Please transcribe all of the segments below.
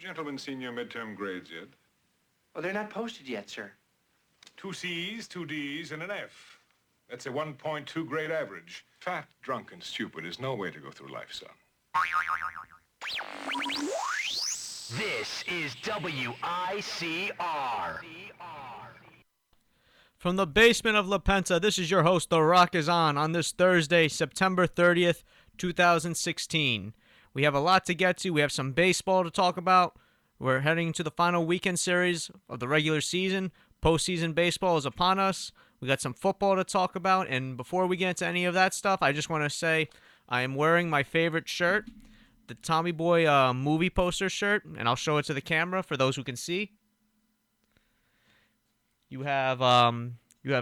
gentlemen seen your midterm grades yet? Oh, they're not posted yet, sir. 2 C's, 2 D's, and an F. That's a 1.2 grade average. Fat, drunk, and stupid is no way to go through life, son. This is WICR. From the basement of La Penta, this is your host, The Rock is on this Thursday, September 30th, 2016. We have a lot to get to. We have some baseball to talk about. We're heading to the final weekend series of the regular season. Postseason baseball is upon us. We got some football to talk about. And before we get into any of that stuff, I just want to say I am wearing my favorite shirt, the Tommy Boy movie poster shirt, and I'll show it to the camera for those who can see. You have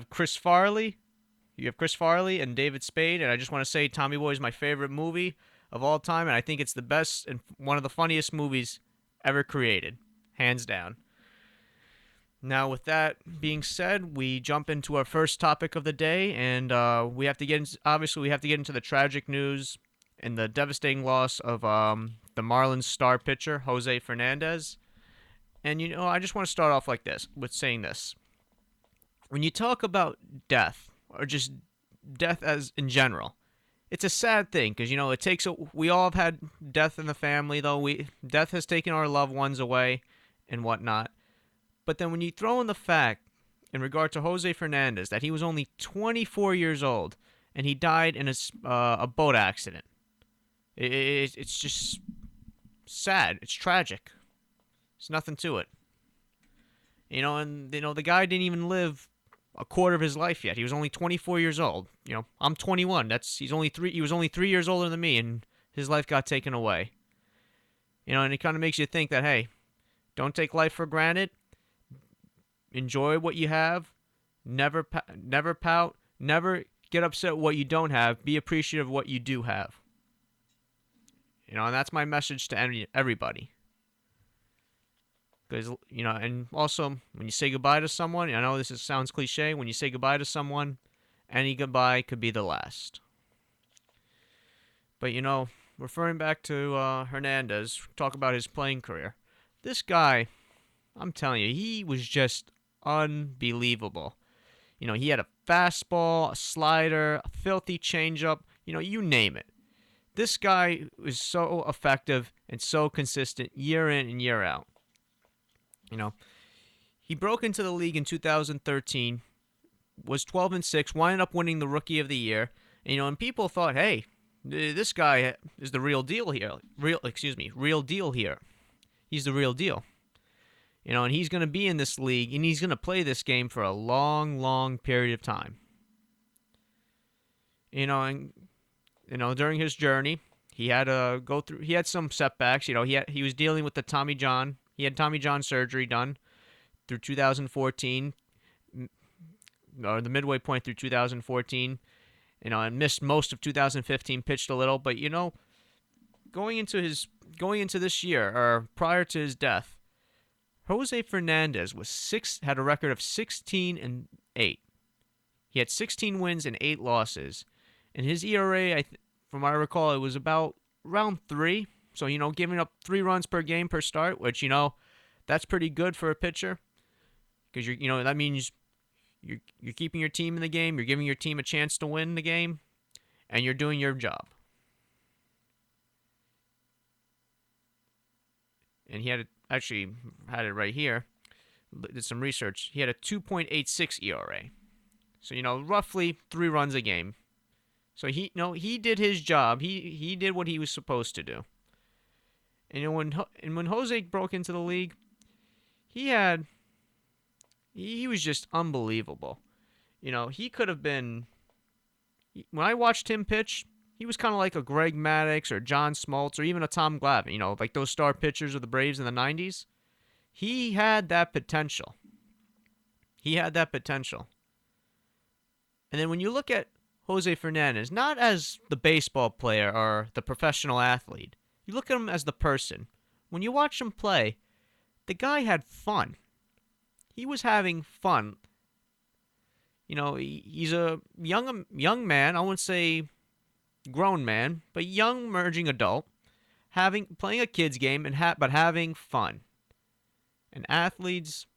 Chris Farley. You have Chris Farley and David Spade, and I just want to say Tommy Boy is my favorite movie of all time, and I think it's the best and one of the funniest movies ever created, hands down. Now, with that being said, we jump into our first topic of the day, and we have to get into the tragic news and the devastating loss of the Marlins star pitcher Jose Hernandez. And I just want to start off like this with saying this. When you talk about death, or just death as in general, it's a sad thing because we all have had death in the family, though. Death has taken our loved ones away and whatnot. But then when you throw in the fact in regard to Jose Hernandez that he was only 24 years old and he died in a boat accident, it's just sad. It's tragic. There's nothing to it. The guy didn't even live a quarter of his life yet. He was only 24 years old. I'm 21. He was only 3 years older than me, and his life got taken away. And it kind of makes you think that, hey, don't take life for granted. Enjoy what you have. Never pout. Never get upset with what you don't have. Be appreciative of what you do have. And that's my message to everybody. Because, and also, when you say goodbye to someone, I know sounds cliche, when you say goodbye to someone, any goodbye could be the last. But, referring back to Hernandez, talk about his playing career. This guy, I'm telling you, he was just unbelievable. He had a fastball, a slider, a filthy changeup, you name it. This guy was so effective and so consistent year in and year out. He broke into the league in 2013, was 12-6, wound up winning the Rookie of the Year. And people thought, hey, this guy is the real deal here. Real deal here. He's the real deal. And he's going to be in this league, and he's going to play this game for a long, long period of time. During his journey, he had to go through. He had some setbacks. He was dealing with the Tommy John. He had Tommy John surgery done through 2014, or the midway point through 2014. And missed most of 2015. Pitched a little, but going into this year or prior to his death, Jose Hernandez had a record of 16-8. He had 16 wins and 8 losses, and his ERA, from what I recall, it was about around 3. So, giving up 3 runs per game per start, which, that's pretty good for a pitcher. Because, that means you're keeping your team in the game, you're giving your team a chance to win the game, and you're doing your job. And he had it right here. Did some research. He had a 2.86 ERA. So, roughly 3 runs a game. So, he did his job. He did what he was supposed to do. And when Jose broke into the league, he was just unbelievable. He could have been. When I watched him pitch, he was kind of like a Greg Maddux or John Smoltz or even a Tom Glavine. Like those star pitchers of the Braves in the '90s. He had that potential. And then when you look at Jose Hernandez, not as the baseball player or the professional athlete. You look at him as the person. When you watch him play, the guy had fun. He was having fun. He's a young man. I wouldn't say grown man, but young emerging adult, playing a kids game but having fun. And athletes,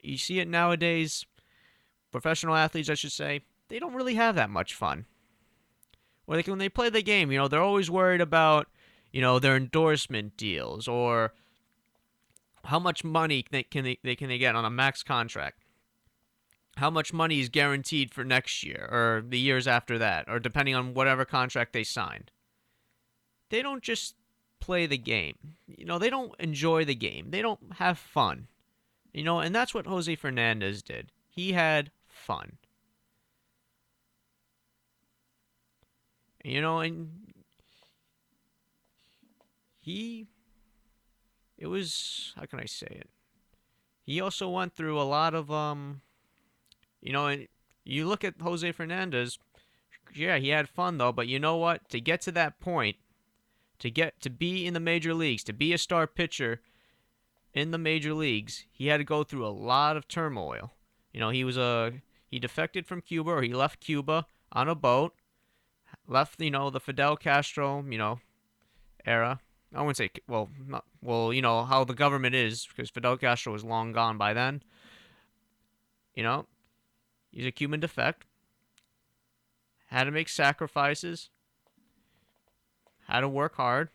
you see it nowadays, professional athletes I should say, they don't really have that much fun. When they play the game, they're always worried about, their endorsement deals or how much money they get on a max contract. How much money is guaranteed for next year or the years after that, or depending on whatever contract they signed. They don't just play the game. They don't enjoy the game. They don't have fun. And that's what Jose Fernandez did. He had fun. And it was, how can I say it? He also went through a lot of, and you look at Jose Fernandez, yeah, he had fun though, but you know what? To get to that point, to be in the major leagues, to be a star pitcher in the major leagues, he had to go through a lot of turmoil. He defected from Cuba, or he left Cuba on a boat, left, the Fidel Castro, era. I wouldn't say, well, not, well, how the government is, because Fidel Castro was long gone by then. He's a Cuban defect. Had to make sacrifices. Had to work hard.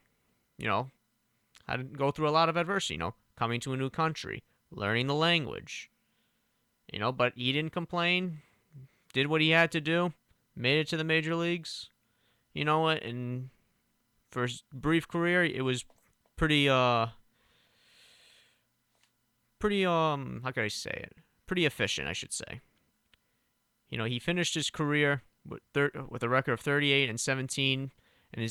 Had to go through a lot of adversity, coming to a new country, learning the language. But he didn't complain. Did what he had to do. Made it to the major leagues. And for his brief career, it was pretty, how can I say it? Pretty efficient, I should say. He finished his career with a record of 38-17, and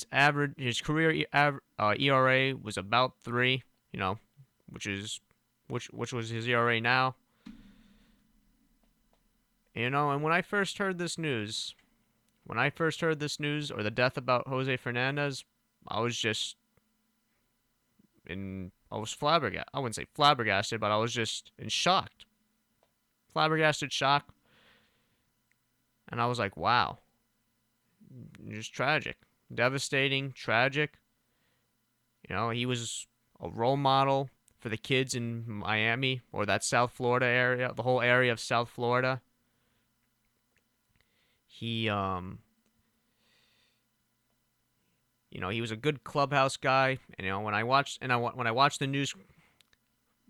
his career ERA was about 3. Which was his ERA now. And when I first heard this news, or the death about Jose Fernandez, I was flabbergasted. I wouldn't say flabbergasted, but I was just in shocked. Flabbergasted shock. And I was like, wow. Just tragic. Devastating, tragic. He was a role model for the kids in Miami or that South Florida area, the whole area of South Florida. He he was a good clubhouse guy. And when I watched the news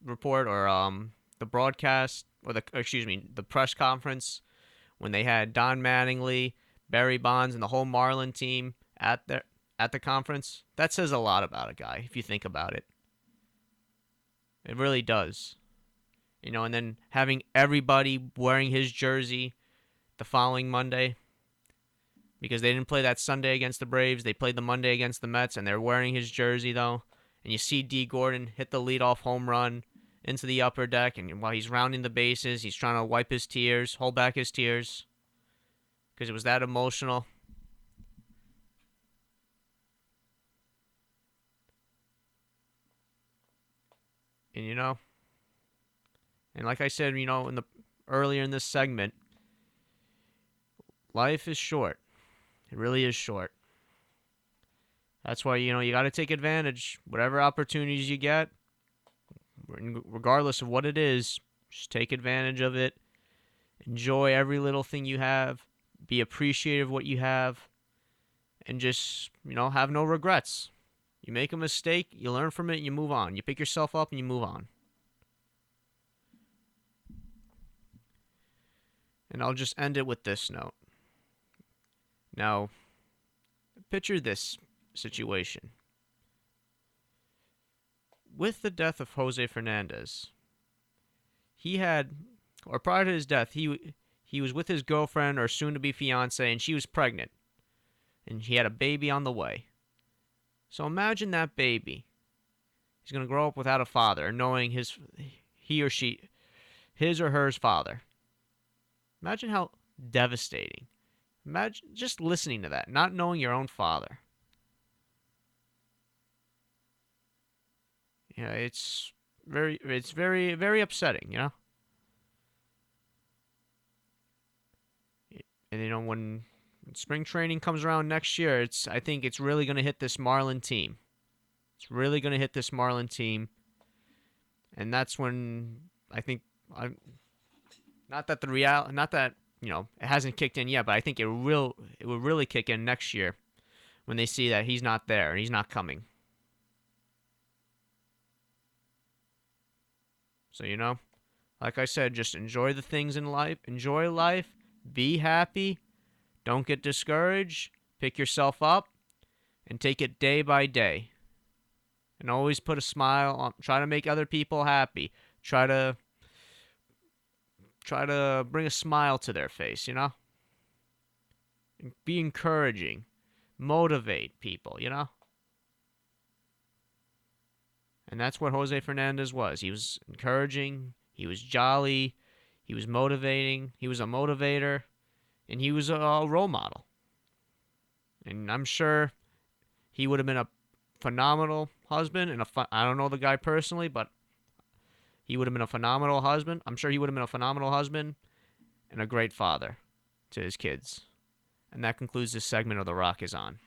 report or the broadcast or the press conference when they had Don Mattingly, Barry Bonds, and the whole Marlin team at the conference, that says a lot about a guy if you think about it. It really does. And then having everybody wearing his jersey the following Monday, because they didn't play that Sunday against the Braves. They played the Monday against the Mets, and they're wearing his jersey, though. And you see D. Gordon hit the leadoff home run into the upper deck, and while he's rounding the bases, he's trying to wipe his tears, hold back his tears, because it was that emotional. And and like I said, earlier in this segment, life is short. It really is short. That's why, you got to take advantage. Whatever opportunities you get, regardless of what it is, just take advantage of it. Enjoy every little thing you have. Be appreciative of what you have. And just, have no regrets. You make a mistake, you learn from it, and you move on. You pick yourself up and you move on. And I'll just end it with this note. Now, picture this situation. With the death of Jose Fernandez, prior to his death, he was with his girlfriend or soon-to-be fiancée, and she was pregnant. And he had a baby on the way. So imagine that baby. He's going to grow up without a father, knowing his or her father. Imagine how devastating. Imagine just listening to that, not knowing your own father. It's very, very upsetting, And when spring training comes around next year, I think it's really going to hit this Marlin team. It's really going to hit this Marlin team. And that's when I think not that it hasn't kicked in yet, but I think it will really kick in next year when they see that he's not there and he's not coming. So, like I said, just enjoy the things in life. Enjoy life. Be happy. Don't get discouraged. Pick yourself up and take it day by day. And always put a smile on. Try to make other people happy. Try to bring a smile to their face, Be encouraging. Motivate people, And that's what Jose Fernandez was. He was encouraging. He was jolly. He was motivating. He was a motivator. And he was a role model. And I'm sure he would have been a phenomenal husband. And I don't know the guy personally, but he would have been a phenomenal husband. I'm sure he would have been a phenomenal husband and a great father to his kids. And that concludes this segment of The Rock is On.